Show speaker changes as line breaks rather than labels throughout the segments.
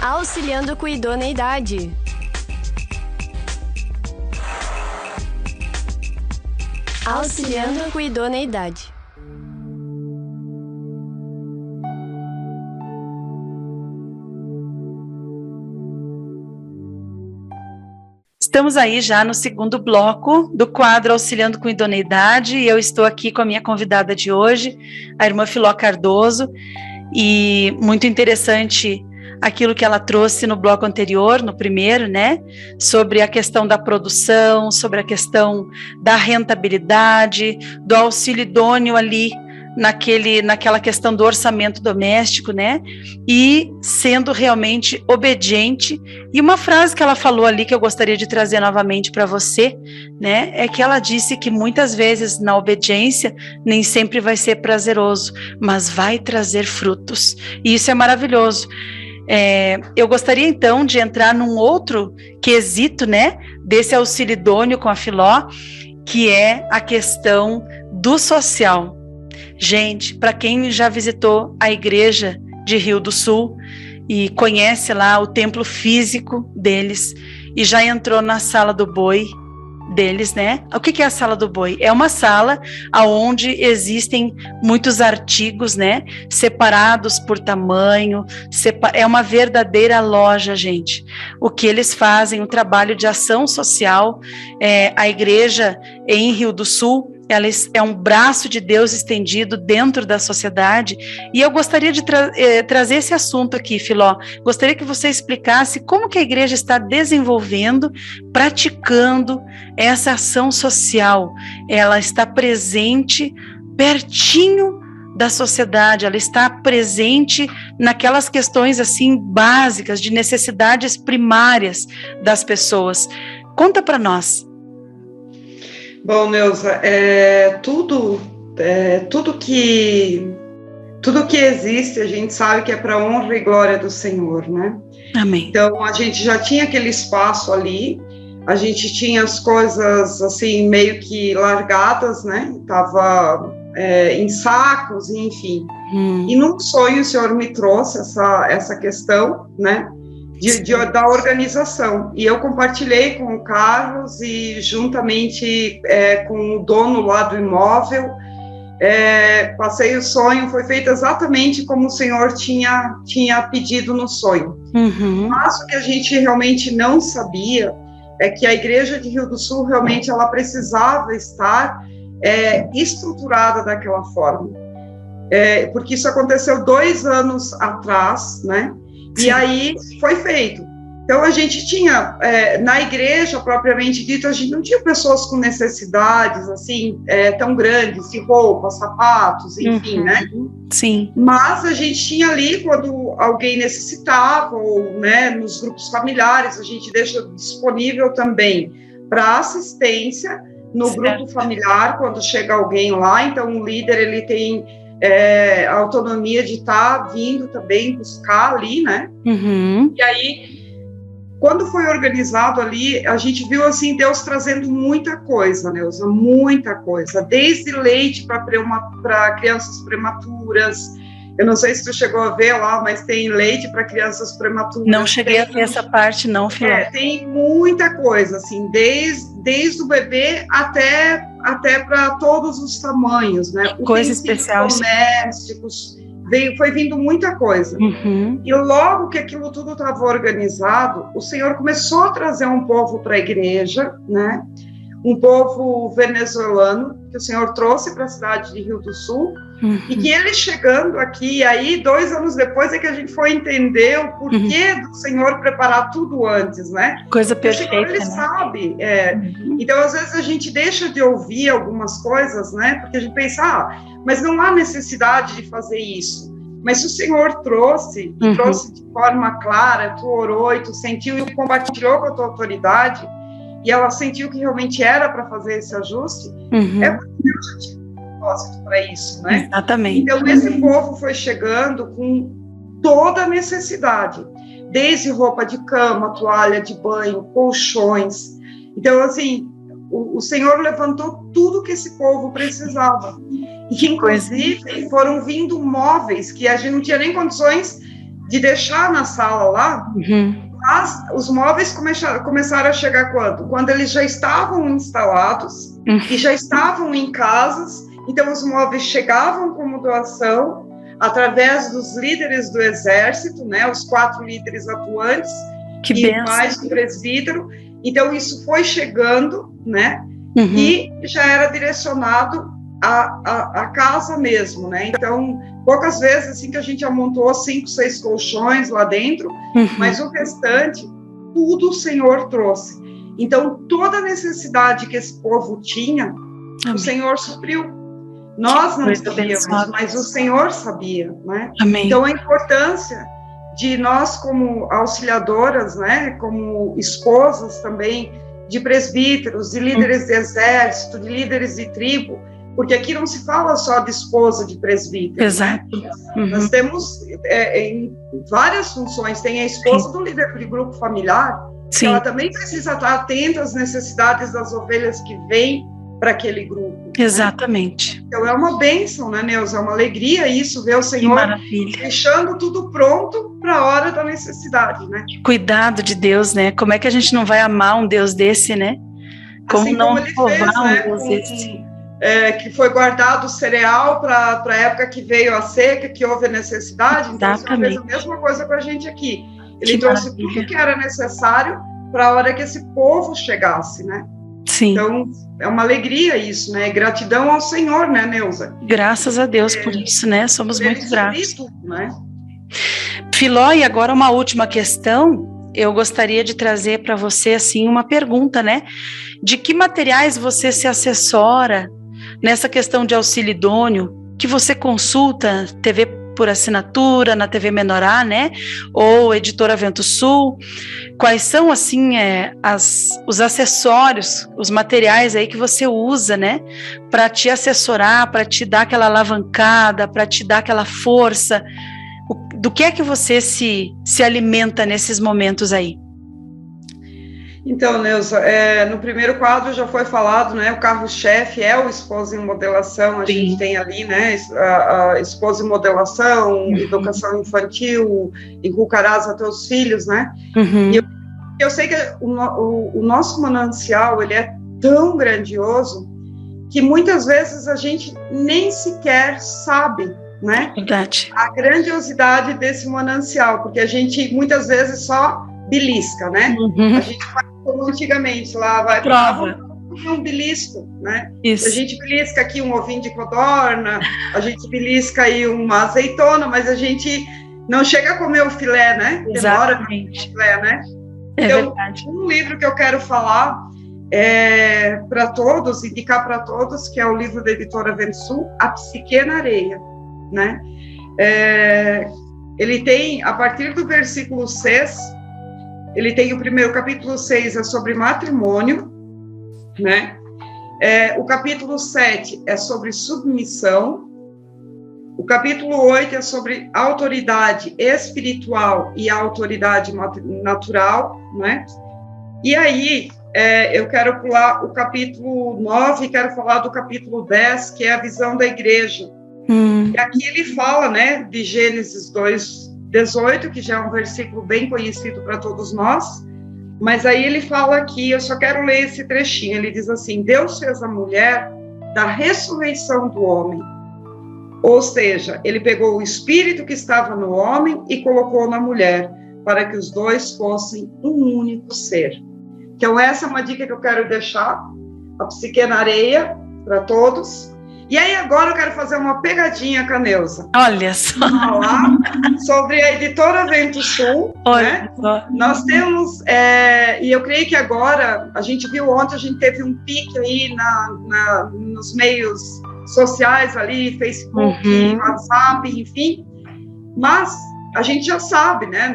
Auxiliando com idoneidade. Auxiliando com idoneidade.
Estamos aí já no segundo bloco do quadro Auxiliando com Idoneidade, e eu estou aqui com a minha convidada de hoje, a irmã Filó Cardoso, e muito interessante aquilo que ela trouxe no bloco anterior, no primeiro, né, sobre a questão da produção, sobre a questão da rentabilidade, do auxílio idôneo ali, naquela questão do orçamento doméstico, né, e sendo realmente obediente. E uma frase que ela falou ali, que eu gostaria de trazer novamente para você, né, é que ela disse que muitas vezes na obediência nem sempre vai ser prazeroso, mas vai trazer frutos, e isso é maravilhoso. Eu gostaria então de entrar num outro quesito, né, desse auxílio idôneo com a Filó, que é a questão do social. Gente, para quem já visitou a igreja de Rio do Sul e conhece lá o templo físico deles e já entrou na sala do boi deles, né? O que é a sala do boi? É uma sala onde existem muitos artigos, né? Separados por tamanho, é uma verdadeira loja, gente. O que eles fazem, o trabalho de ação social, a igreja em Rio do Sul, ela é um braço de Deus estendido dentro da sociedade, e eu gostaria de trazer esse assunto aqui, Filó. Gostaria que você explicasse como que a igreja está desenvolvendo, praticando essa ação social. Ela está presente, pertinho da sociedade, ela está presente naquelas questões assim básicas, de necessidades primárias das pessoas. Conta para nós.
Bom, Neuza, tudo que existe, a gente sabe que é para a honra e glória do Senhor, né?
Amém.
Então, a gente já tinha aquele espaço ali, a gente tinha as coisas, assim, meio que largadas, né? Tava em sacos, enfim. E num sonho o Senhor me trouxe essa questão, né? Da organização, e eu compartilhei com o Carlos e juntamente com o dono lá do imóvel, passei o sonho, foi feito exatamente como o Senhor tinha pedido no sonho. Mas o que a gente realmente não sabia é que a igreja de Rio do Sul realmente ela precisava estar estruturada daquela forma, porque isso aconteceu 2 anos atrás, né? E aí foi feito. Então a gente tinha, na igreja propriamente dita, a gente não tinha pessoas com necessidades assim tão grandes, de roupas, sapatos, enfim, né?
Sim.
Mas a gente tinha ali, quando alguém necessitava, ou né, nos grupos familiares, a gente deixa disponível também para assistência no grupo familiar, quando chega alguém lá. Então o líder, ele tem a autonomia de estar vindo também buscar ali, né? E aí, quando foi organizado ali, a gente viu assim Deus trazendo muita coisa, Neuza, muita coisa, desde leite para crianças prematuras. Eu não sei se tu chegou a ver lá, mas tem leite para crianças prematuras.
Não cheguei a ver essa parte, não, Filó.
Tem muita coisa, assim, desde o bebê até para todos os tamanhos, né?
Coisa especial.
Domésticos, foi vindo muita coisa. E logo que aquilo tudo estava organizado, o Senhor começou a trazer um povo para a igreja, né? Um povo venezuelano, que o Senhor trouxe para a cidade de Rio do Sul, e que ele chegando aqui, aí 2 anos depois é que a gente foi entender o porquê do Senhor preparar tudo antes, né?
Coisa perfeita,
o Senhor, ele sabe. Então, às vezes, a gente deixa de ouvir algumas coisas, né? Porque a gente pensa, mas não há necessidade de fazer isso. Mas se o Senhor trouxe, e trouxe de forma clara, tu orou e tu sentiu e compartilhou com a tua autoridade, e ela sentiu que realmente era para fazer esse ajuste, é porque Deus já tinha um propósito para isso, né?
Exatamente.
Então, esse povo foi chegando com toda a necessidade, desde roupa de cama, toalha de banho, colchões. Então, assim, o Senhor levantou tudo que esse povo precisava. E, inclusive, foram vindo móveis que a gente não tinha nem condições de deixar na sala lá, mas os móveis começaram a chegar quando? Quando eles já estavam instalados e já estavam em casas, então os móveis chegavam como doação através dos líderes do exército, né, os 4 líderes atuantes, e mais um presbítero. Então isso foi chegando, né, e já era direcionado à casa mesmo, né. Então poucas vezes assim que a gente amontou 5, 6 colchões lá dentro, mas o restante tudo o Senhor trouxe. Então toda a necessidade que esse povo tinha, o Senhor supriu. Nós não sabíamos, mas o Senhor sabia, né? Amém. Então a importância de nós como auxiliadoras, né, como esposas também de presbíteros, de líderes de exército, de líderes de tribo, porque aqui não se fala só de esposa de presbítero. Exato. Né? Nós temos em várias funções, tem a esposa do líder de grupo familiar, que ela também precisa estar atenta às necessidades das ovelhas que vêm para aquele grupo. Exatamente. Né? Então é uma bênção, né, Neuza? É uma alegria isso, ver o Senhor deixando tudo pronto para a hora da necessidade, né? Que cuidado de Deus, né? Como é que a gente não vai amar um Deus desse, né? Como assim não louvar um Deus desse? Que foi guardado o cereal para a época que veio a seca, que houve a necessidade. Então, o Senhor fez a mesma coisa com a gente aqui. Ele trouxe tudo que era necessário para a hora que esse povo chegasse, né? Sim. Então, é uma alegria isso, né? Gratidão ao Senhor, né, Neuza? Graças a Deus por isso, né? Somos muito gratos. Tudo, né? Filó, e agora uma última questão. Eu gostaria de trazer para você, assim, uma pergunta, né? De que materiais você se assessora nessa questão de auxílio idôneo, que você consulta TV por assinatura, na TV Menorá, né, ou Editora Vento Sul? Quais são, assim, os acessórios, os materiais aí que você usa, né, para te assessorar, para te dar aquela alavancada, para te dar aquela força? Do que é que você se alimenta nesses momentos aí? Então, Neuza, no primeiro quadro já foi falado, né, o carro-chefe é o Esposa em Modelação. A gente tem ali, né, a Esposa em Modelação, educação infantil, inculcarás a teus filhos, né, e eu sei que o nosso manancial, ele é tão grandioso, que muitas vezes a gente nem sequer sabe, né, verdade, a grandiosidade desse manancial, porque a gente muitas vezes só belisca, né, a gente faz como antigamente, lá vai para um belisco, né? Isso. A gente belisca aqui um ovinho de codorna, a gente belisca aí uma azeitona, mas a gente não chega a comer o filé, né? Demora para comer o filé, né? Então, verdade. Um livro que eu quero falar para todos, indicar para todos, que é o livro da Editora Vento Sul, A Psique na Areia, né? Ele tem, a partir do versículo 6, ele tem o primeiro, capítulo 6 é sobre matrimônio, né? O capítulo 7 é sobre submissão, o capítulo 8 é sobre autoridade espiritual e autoridade natural, né? E aí, eu quero pular o capítulo 9 e quero falar do capítulo 10, que é a visão da igreja. E aqui ele fala, né, de Gênesis 2:18, que já é um versículo bem conhecido para todos nós, mas aí ele fala aqui, eu só quero ler esse trechinho, ele diz assim: Deus fez a mulher da ressurreição do homem, ou seja, ele pegou o espírito que estava no homem e colocou na mulher, para que os dois fossem um único ser. Então essa é uma dica que eu quero deixar, a Psique na Areia, para todos. E aí agora eu quero fazer uma pegadinha com a Neuza. Olha só. Falar sobre a Editora Vento Sul. Olha, né? Só. Nós temos, e eu creio que agora, a gente viu ontem, a gente teve um pique aí nos meios sociais ali, Facebook, WhatsApp, enfim. Mas a gente já sabe, né?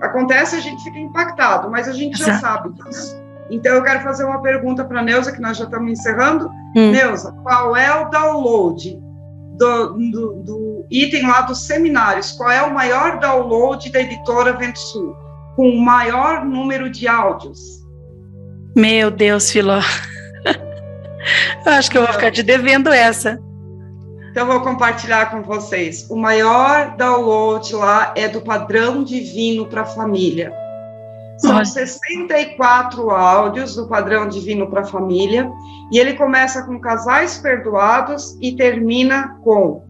Acontece, a gente fica impactado, mas a gente já sabe disso. Então, eu quero fazer uma pergunta para a Neuza, que nós já estamos encerrando. Neuza, qual é o download do item lá dos seminários? Qual é o maior download da Editora Vento Sul? Com o maior número de áudios? Meu Deus, Filó. Eu acho que eu vou ficar te devendo essa. Então, vou compartilhar com vocês. O maior download lá é do Padrão Divino para a Família. São 64 áudios do Padrão Divino para a Família, e ele começa com casais perdoados e termina com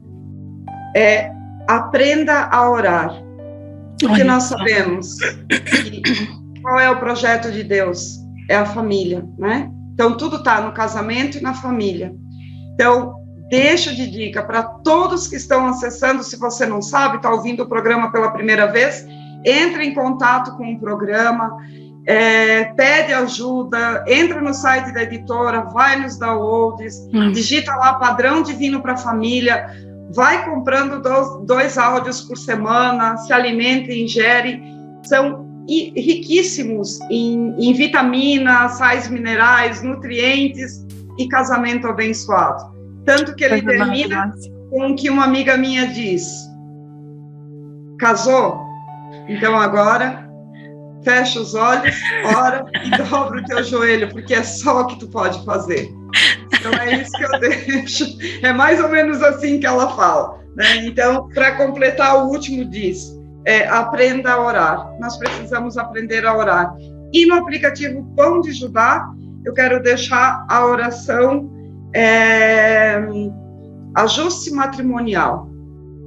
aprenda a orar. Porque nós sabemos que qual é o projeto de Deus? É a família, né? Então, tudo está no casamento e na família. Então, deixo de dica para todos que estão acessando, se você não sabe, está ouvindo o programa pela primeira vez, entre em contato com o programa, pede ajuda, entra no site da editora, vai nos downloads, digita lá Padrão Divino para a Família, vai comprando 2 áudios por semana, se alimenta e ingere, são riquíssimos em vitaminas, sais minerais, nutrientes e casamento abençoado. Tanto que ele termina com o que uma amiga minha diz: casou? Então agora fecha os olhos, ora e dobra o teu joelho, porque é só o que tu pode fazer. Então é isso que eu deixo. É mais ou menos assim que ela fala, né? Então, para completar, o último diz: aprenda a orar. Nós precisamos aprender a orar. E no aplicativo Pão de Judá, eu quero deixar a oração ajuste matrimonial.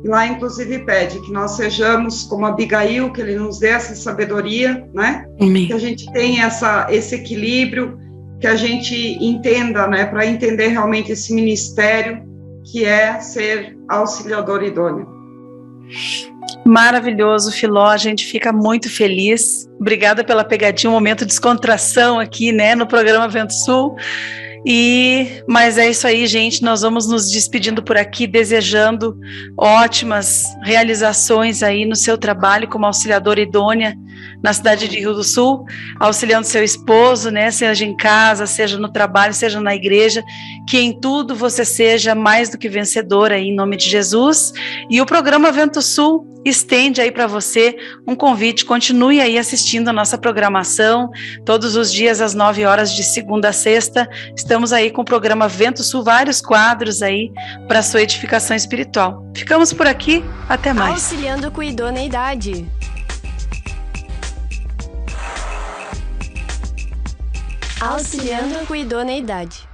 E lá, inclusive, pede que nós sejamos como Abigail, que ele nos dê essa sabedoria, né? Amém. Que a gente tenha esse equilíbrio, que a gente entenda, né? Para entender realmente esse ministério que é ser auxiliador idôneo.
Maravilhoso, Filó, a gente fica muito feliz. Obrigada pela pegadinha, um momento de descontração aqui, né, no programa Vento Sul. Mas é isso aí, gente, nós vamos nos despedindo por aqui, desejando ótimas realizações aí no seu trabalho como auxiliadora idônea na cidade de Rio do Sul, auxiliando seu esposo, né, seja em casa, seja no trabalho, seja na igreja, que em tudo você seja mais do que vencedora aí, em nome de Jesus. E o programa Vento Sul estende aí para você um convite, continue aí assistindo a nossa programação, todos os dias às 9 horas de segunda a sexta, estamos aí com o programa Vento Sul, vários quadros aí para sua edificação espiritual. Ficamos por aqui, até mais.
Auxiliando com idoneidade. Auxiliando com idoneidade.